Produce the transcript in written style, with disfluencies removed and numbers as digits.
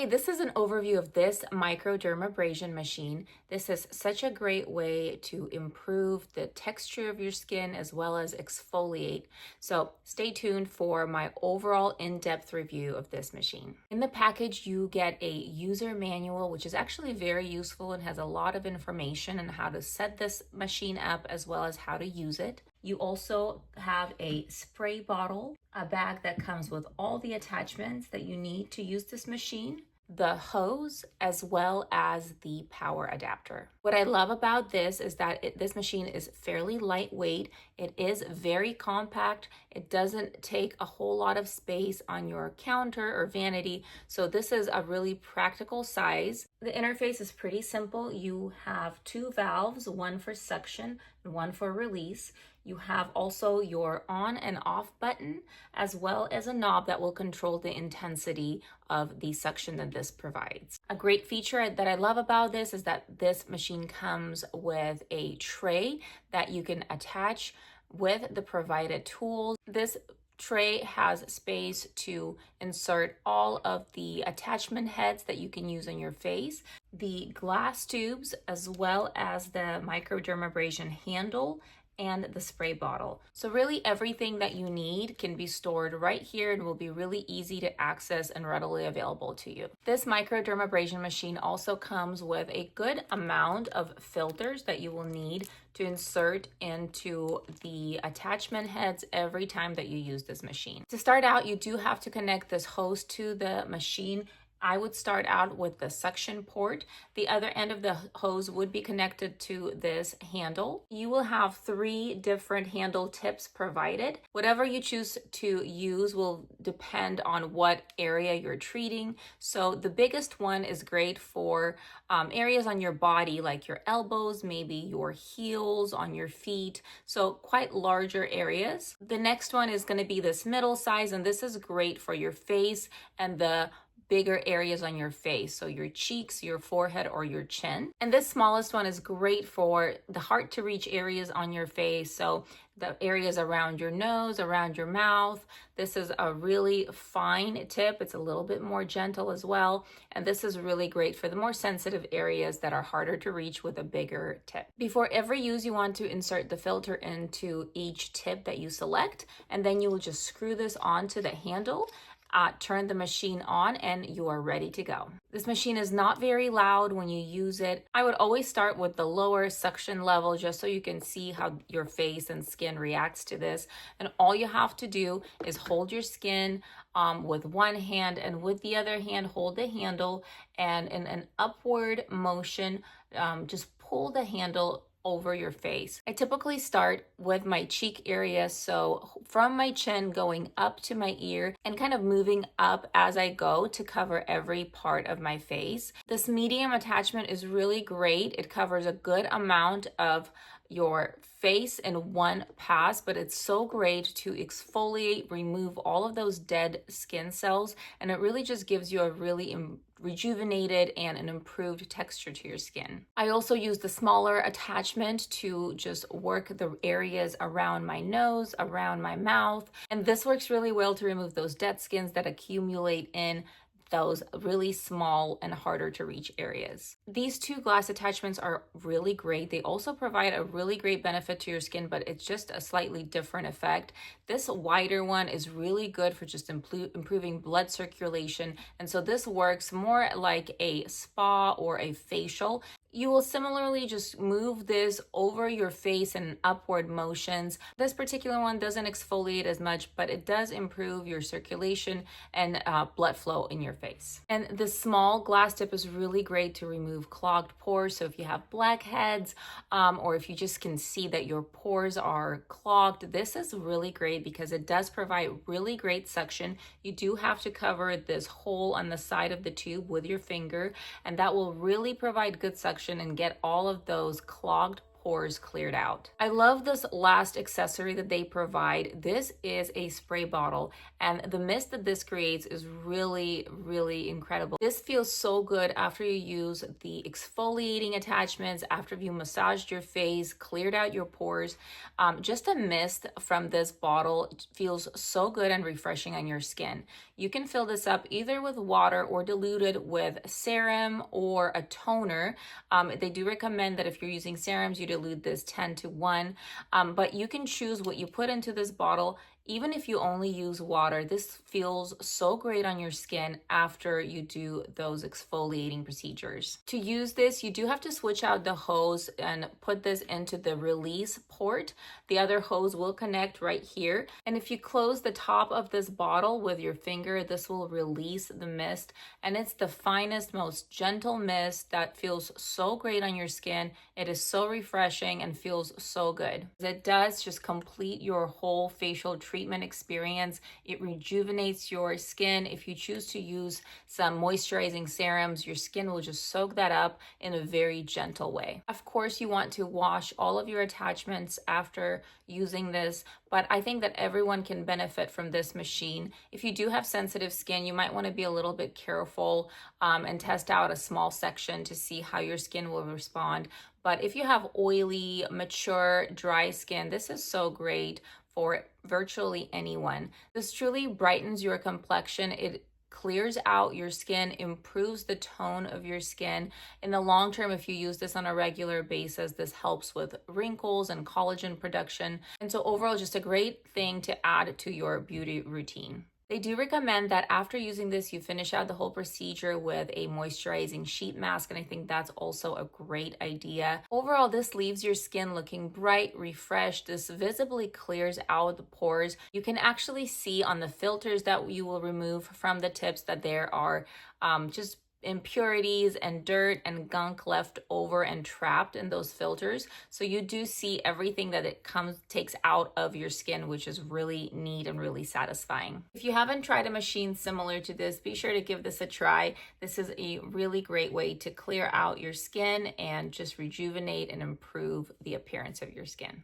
this is an overview of this microdermabrasion machine. This is such a great way to improve the texture of your skin as well as exfoliate. So stay tuned for my overall in-depth review of this machine. In the package, you get a user manual, which is actually very useful and has a lot of information on how to set this machine up as well as how to use it. You also have a spray bottle, a bag that comes with all the attachments that you need to use this machine, the hose, as well as the power adapter. What I love about this is that this machine is fairly lightweight. It is very compact. It doesn't take a whole lot of space on your counter or vanity. So this is a really practical size. The interface is pretty simple. You have two valves, one for suction and one for release. You have also your on and off button, as well as a knob that will control the intensity of the suction that this provides. A great feature that I love about this is that this machine comes with a tray that you can attach with the provided tools. This tray has space to insert all of the attachment heads that you can use on your face, the glass tubes, as well as the microdermabrasion handle and the spray bottle. So really everything that you need can be stored right here and will be really easy to access and readily available to you. This microdermabrasion machine also comes with a good amount of filters that you will need to insert into the attachment heads every time that you use this machine. To start out, you do have to connect this hose to the machine. I would start out with the suction port. The other end of the hose would be connected to this handle. You will have 3 different handle tips provided. Whatever you choose to use will depend on what area you're treating. So the biggest one is great for areas on your body, like your elbows, maybe your heels, on your feet. So quite larger areas. The next one is going to be this middle size, and this is great for your face and the bigger areas on your face, so your cheeks, your forehead, or your chin. And this smallest one is great for the hard to reach areas on your face, so the areas around your nose, around your mouth. This is a really fine tip. It's a little bit more gentle as well, and this is really great for the more sensitive areas that are harder to reach with a bigger tip. Before every use, you want to insert the filter into each tip that you select, and then you will just screw this onto the handle, turn the machine on, and you are ready to go. This machine is not very loud when you use it. I would always start with the lower suction level just so you can see how your face and skin reacts to this. And all you have to do is hold your skin with one hand, and with the other hand hold the handle, and in an upward motion, just pull the handle over your face. I typically start with my cheek area, so from my chin going up to my ear and kind of moving up as I go to cover every part of my face. This medium attachment is really great. It covers a good amount of your face in one pass, but it's so great to exfoliate, remove all of those dead skin cells, and it really just gives you a really rejuvenated and an improved texture to your skin. I also use the smaller attachment to just work the areas around my nose, around my mouth, and this works really well to remove those dead skins that accumulate in those really small and harder to reach areas. These 2 glass attachments are really great. They also provide a really great benefit to your skin, but it's just a slightly different effect. This wider one is really good for just improving blood circulation, and so this works more like a spa or a facial. You will similarly just move this over your face in upward motions. This particular one doesn't exfoliate as much, but it does improve your circulation and blood flow in your face. And the small glass tip is really great to remove clogged pores. So if you have blackheads, or if you just can see that your pores are clogged, this is really great because it does provide really great suction. You do have to cover this hole on the side of the tube with your finger, and that will really provide good suction and get all of those clogged pores cleared out. I love this last accessory that they provide. This is a spray bottle, and the mist that this creates is really, really incredible. This feels so good after you use the exfoliating attachments, after you massaged your face, cleared out your pores. Just a mist from this bottle feels so good and refreshing on your skin. You can fill this up either with water or dilute it with serum or a toner. They do recommend that if you're using serums, you dilute this 10-1, but you can choose what you put into this bottle. Even if you only use water, this feels so great on your skin after you do those exfoliating procedures. To use this, you do have to switch out the hose and put this into the release port. The other hose will connect right here. And if you close the top of this bottle with your finger, this will release the mist. And it's the finest, most gentle mist that feels so great on your skin. It is so refreshing and feels so good. It does just complete your whole facial treatment experience. It rejuvenates your skin. If you choose to use some moisturizing serums, your skin will just soak that up in a very gentle way. Of course, you want to wash all of your attachments after using this, but I think that everyone can benefit from this machine. If you do have sensitive skin, you might want to be a little bit careful and test out a small section to see how your skin will respond. But if you have oily, mature, dry skin, this is so great for virtually anyone. This truly brightens your complexion. It clears out your skin, improves the tone of your skin. In the long term, if you use this on a regular basis, this helps with wrinkles and collagen production. And so overall, just a great thing to add to your beauty routine. They do recommend that after using this, you finish out the whole procedure with a moisturizing sheet mask, and I think that's also a great idea. Overall, this leaves your skin looking bright, refreshed. This visibly clears out the pores. You can actually see on the filters that you will remove from the tips that there are just impurities and dirt and gunk left over and trapped in those filters. So you do see everything that it takes out of your skin, which is really neat and really satisfying. If you haven't tried a machine similar to this, be sure to give this a try. This is a really great way to clear out your skin and just rejuvenate and improve the appearance of your skin.